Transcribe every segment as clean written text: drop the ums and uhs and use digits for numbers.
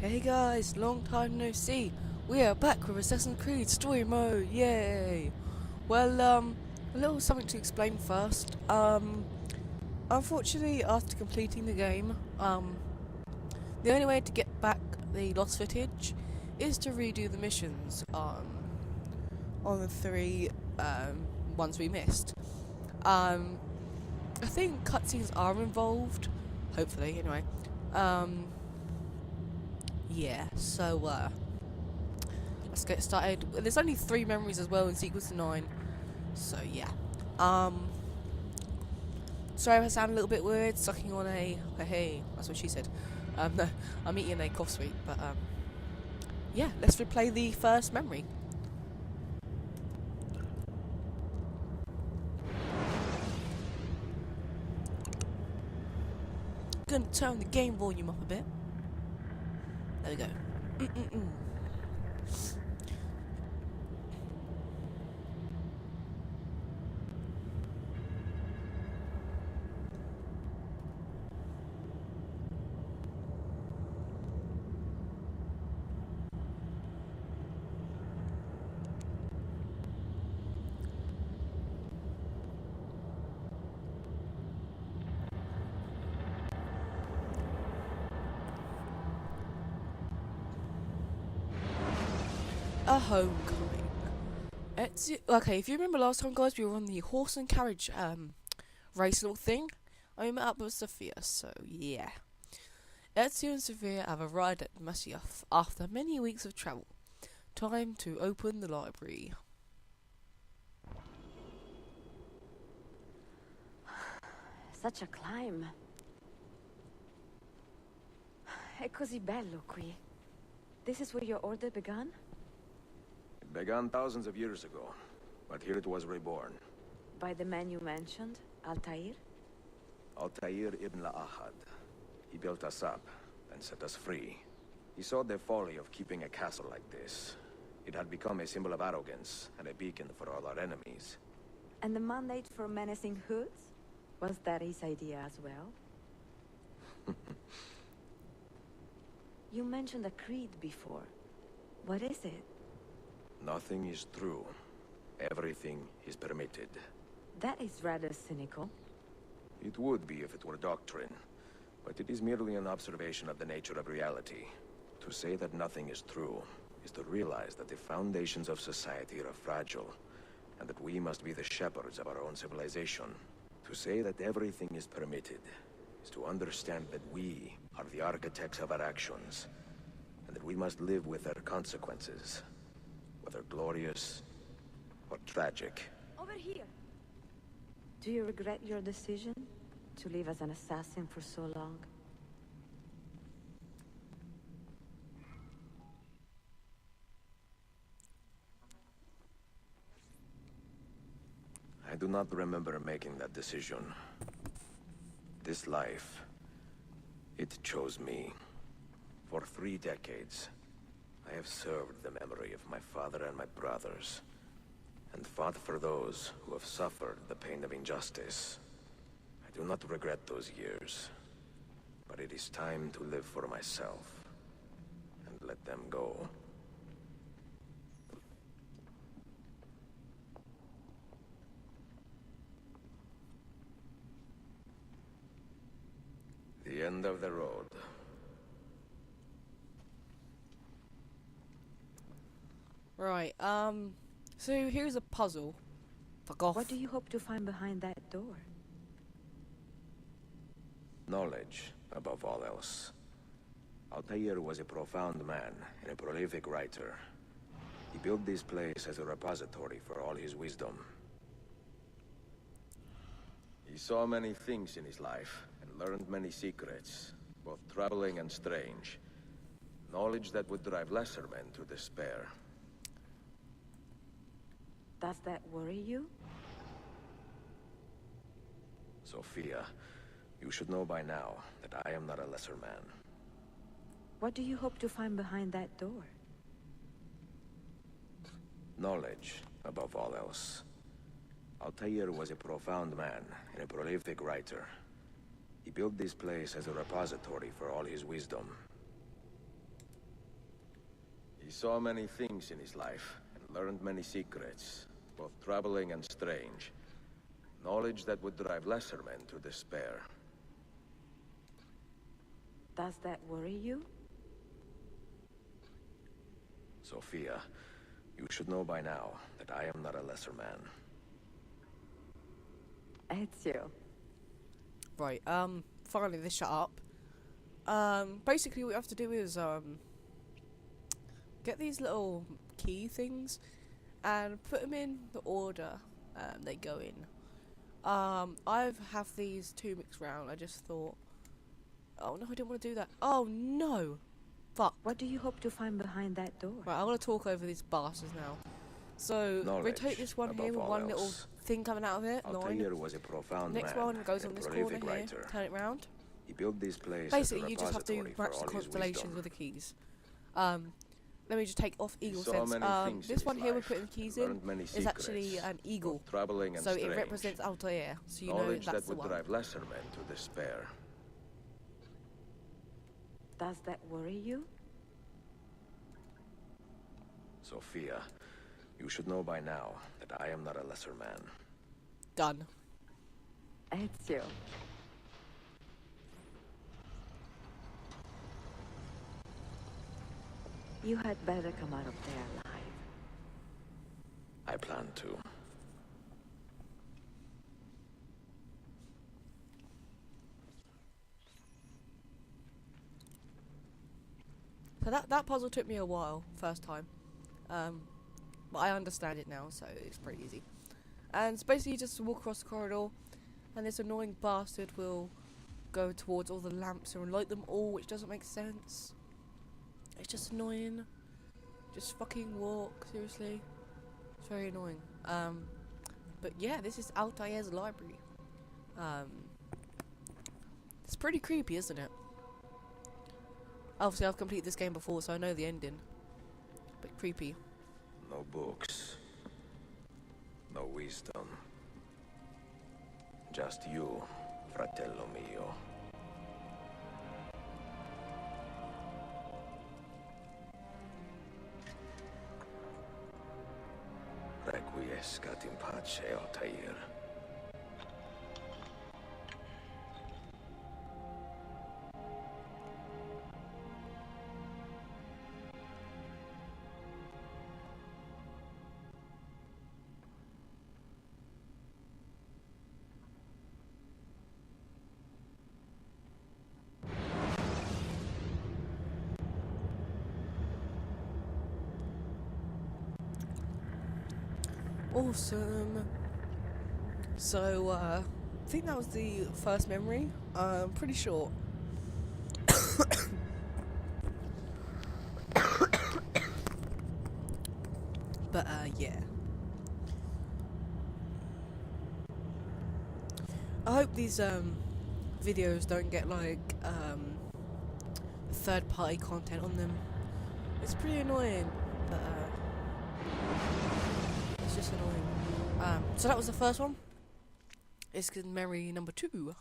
Hey guys, long time no see. We are back with Assassin's Creed Story Mode, yay! Well, a little something to explain first. Unfortunately, after completing the game, the only way to get back the lost footage is to redo the missions, on the three, ones we missed. Um, I think cutscenes are involved, hopefully, anyway. Um, yeah, so, let's get started. There's only 3 memories as well in sequence to 9. So yeah. Um Sorry if I sound a little bit weird, sucking on a hey, that's what she said. No, I'm eating a cough sweet, but yeah, let's replay the first memory. Gonna turn the game volume up a bit. There we go. Mm-mm-mm. A homecoming. Okay, if you remember last time, guys, we were on the horse and carriage race little thing. I met up with Sophia, so yeah. Ezio and Sophia have arrived at Masyaf after many weeks of travel. Time to open the library. Such a climb. È così bello qui. This is where your order began? It began thousands of years ago, but here it was reborn. By the man you mentioned, Altair? Altair ibn Ahad. He built us up, and set us free. He saw the folly of keeping a castle like this. It had become a symbol of arrogance, and a beacon for all our enemies. And the mandate for menacing hoods? Was that his idea as well? You mentioned a creed before. What is it? Nothing is true. Everything is permitted. That is rather cynical. It would be if it were doctrine, but it is merely an observation of the nature of reality. To say that nothing is true is to realize that the foundations of society are fragile, and that we must be the shepherds of our own civilization. To say that everything is permitted is to understand that we are the architects of our actions, and that we must live with their consequences, whether glorious or tragic. Over here! Do you regret your decision to live as an assassin for so long? I do not remember making that decision. This life, it chose me. For 3 decades, I have served the memory of my father and my brothers, and fought for those who have suffered the pain of injustice. I do not regret those years, but it is time to live for myself, and let them go. The end of the road. Right, so here's a puzzle. Fuck off. What do you hope to find behind that door? Knowledge, above all else. Altair was a profound man and a prolific writer. He built this place as a repository for all his wisdom. He saw many things in his life, and learned many secrets, both troubling and strange. Knowledge that would drive lesser men to despair. Does that worry you? Sophia, you should know by now that I am not a lesser man. What do you hope to find behind that door? Knowledge, above all else. Altair was a profound man and a prolific writer. He built this place as a repository for all his wisdom. saw many things in his life, and learned many secrets, both troubling and strange. Knowledge that would drive lesser men to despair. Does that worry you? Sophia, you should know by now that I am not a lesser man. Ezio. Right, finally they shut up. Basically what you have to do is, get these little key things and put them in the order they go in. I have these two mixed round. I just thought, oh no, I didn't want to do that. Oh no! Fuck. What do you hope to find behind that door? Right, I want to talk over these bastards now. So, Knowledge, rotate this one here above with all one little else. thing coming out of it. 9. Altair was a profound Next man one goes on and this prolific corner here. writer. Turn it round. He built this place Basically, as a you just have to repository for match the all his constellations wisdom. with the keys. Let me just take off eagle saw sense. many things in This one his here we're life, putting the keys learned in many is actually secrets, an eagle. both troubling and So strange. it represents Altair. So you know Knowledge that's that the would one. drive lesser men to despair. Does that worry you? Sophia, you should know by now that I am not a lesser man. Done. Ezio. You had better come out of there alive. I plan to. So that puzzle took me a while, first time. But I understand it now, so it's pretty easy. And it's basically just walk across the corridor, and this annoying bastard will go towards all the lamps and light them all, which doesn't make sense. It's just annoying. Just fucking walk, seriously. It's very annoying. But yeah, this is Altair's library. It's pretty creepy, isn't it? Obviously, I've completed this game before, so I know the ending. But creepy. No books. No wisdom. Just you, fratello mio. Requiescat in pace, Altair. Awesome. So, I think that was the first memory. Pretty short. But, yeah. I hope these, videos don't get, like, third-party content on them. It's pretty annoying, but, it's just annoying. So that was the first one. It's memory number 2.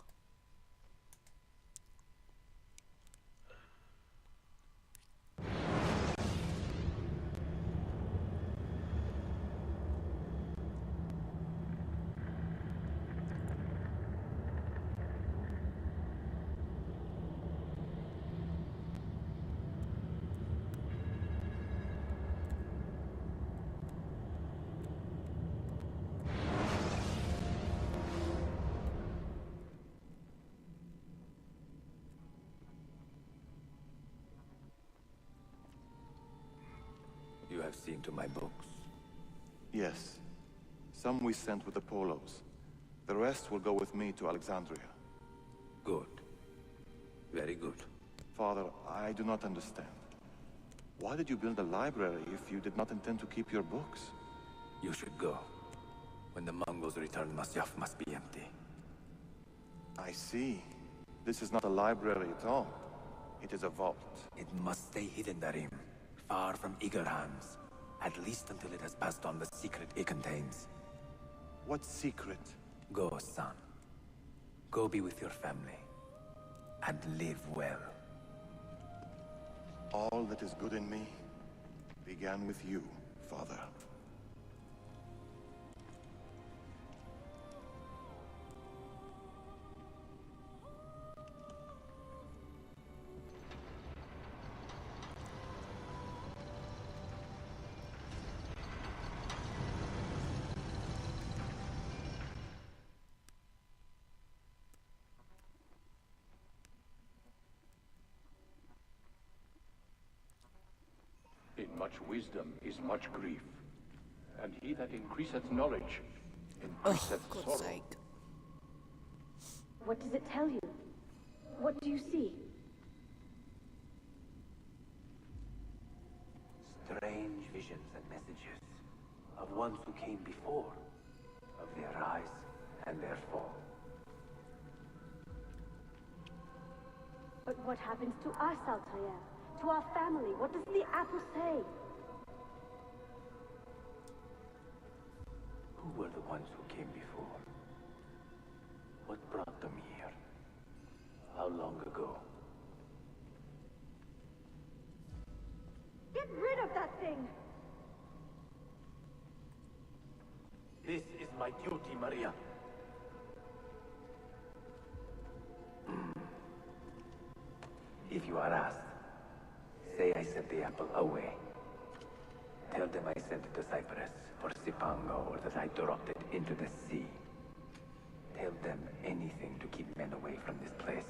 You have seen to my books. Yes. Some we sent with the Polos. The rest will go with me to Alexandria. Good. Very good. Father, I do not understand. Why did you build a library if you did not intend to keep your books? You should go. When the Mongols return, Masyaf must be empty. I see. This is not a library at all. It is a vault. It must stay hidden, Darim. Far from eager hands. At least until it has passed on the secret it contains. What secret? Go, son. Go be with your family. And live well. All that is good in me began with you, Father. In much wisdom is much grief, and he that increaseth knowledge increaseth God's sorrow. sake. What does it tell you? What do you see? Strange visions and messages of ones who came before, of their rise and their fall. But what happens to us, Altair? To our family? What does the apple say? Who were the ones who came before? What brought them here? How long ago? Get rid of that thing! This is my duty, Maria. If you are asked, say I sent the apple away. Tell them I sent it to Cyprus, or Cipango, or that I dropped it into the sea. Tell them anything to keep men away from this place.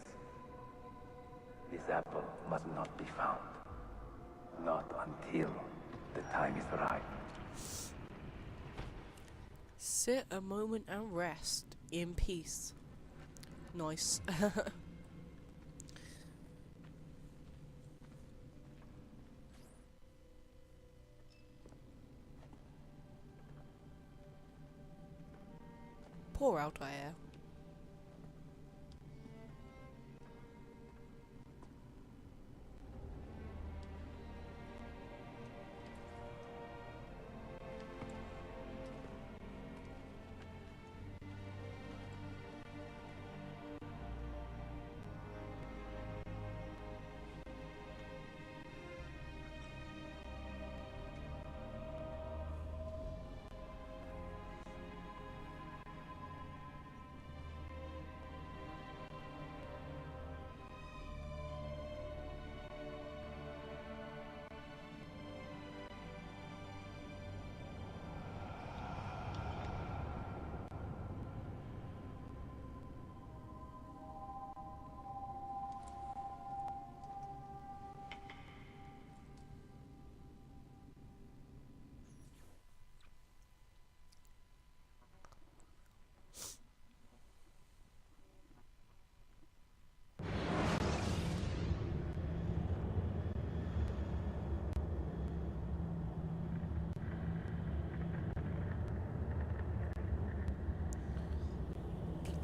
This apple must not be found. Not until the time is right. Sit a moment and rest in peace. Nice. Poor Altair.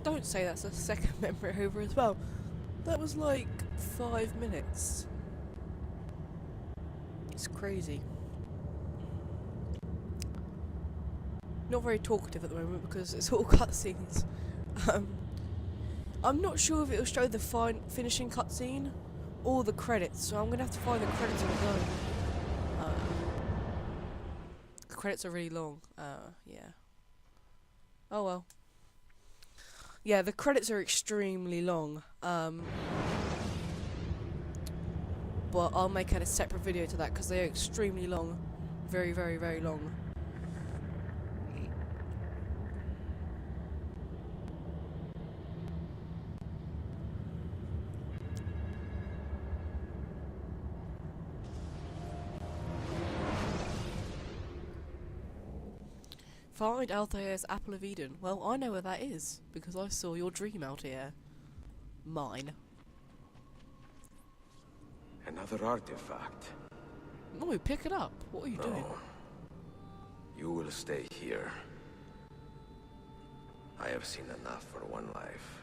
Don't say that's a second memory over as well. That was like 5 minutes. It's crazy. Not very talkative at the moment because it's all cutscenes. I'm not sure if it'll show the finishing cutscene or the credits, so I'm gonna have to find the credits on the go. The credits are really long. Yeah. Oh well. Yeah, the credits are extremely long. But I'll make a separate video to that because they are extremely long. Very, very, very long. Find Altair's Apple of Eden. Well, I know where that is, because I saw your dream out here. Mine. Another artifact. No, pick it up. What are you doing? No. You will stay here. I have seen enough for one life.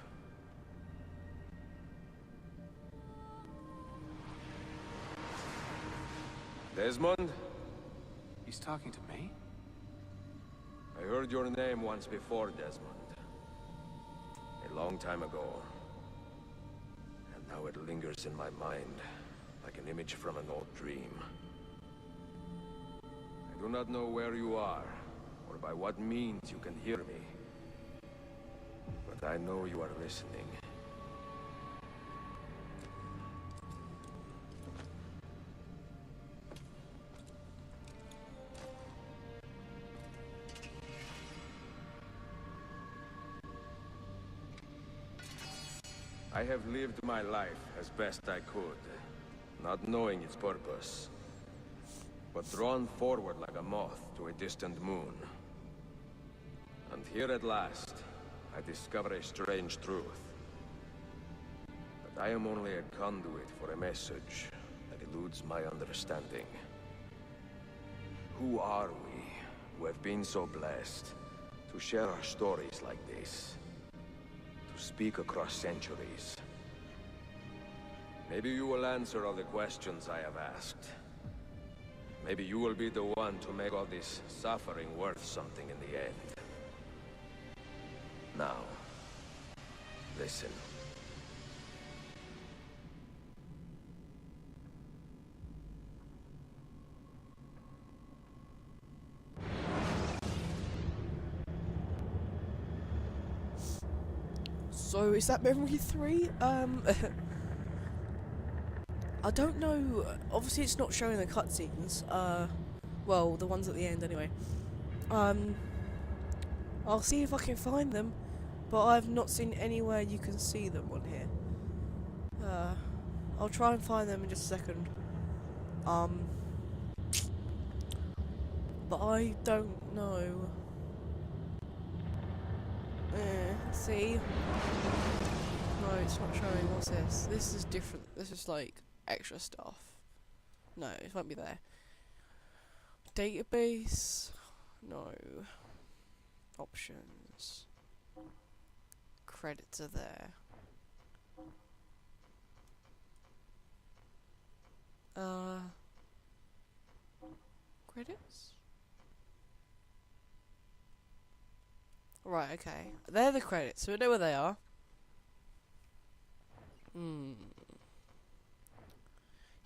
Desmond? He's talking to me? I heard your name once before, Desmond. A long time ago. And now it lingers in my mind, like an image from an old dream. do not know where you are, or by what means you can hear me. But I know you are listening. I have lived my life as best I could, not knowing its purpose, but drawn forward like a moth to a distant moon. And here at last, I discover a strange truth. But I am only a conduit for a message that eludes my understanding. Who are we, who have been so blessed to share our stories like this? To speak across centuries. Maybe you will answer all the questions I have asked. Maybe you will be the one to make all this suffering worth something in the end. Now, listen. So is that memory 3? I don't know. Obviously, it's not showing the cutscenes. Well, the ones at the end, anyway. I'll see if I can find them, but I've not seen anywhere you can see them on here. I'll try and find them in just a second. But I don't know. See? No, it's not showing. What's this? This is different. This is like extra stuff. No, it won't be there. Database? No. Options. Credits are there. Credits? Right, okay. They're the credits, so we know where they are. I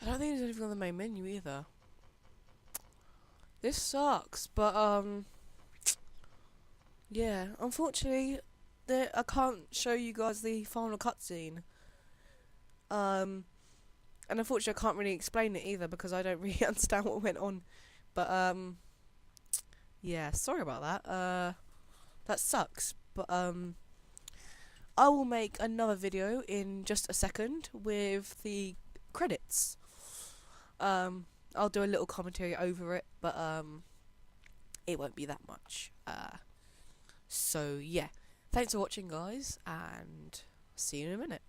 don't think there's anything on the main menu either. This sucks, but yeah, unfortunately, I can't show you guys the final cutscene. And unfortunately, I can't really explain it either because I don't really understand what went on. But yeah, sorry about that. That sucks. But I will make another video in just a second with the credits. I'll do a little commentary over it, but it won't be that much. So yeah, thanks for watching, guys, and see you in a minute.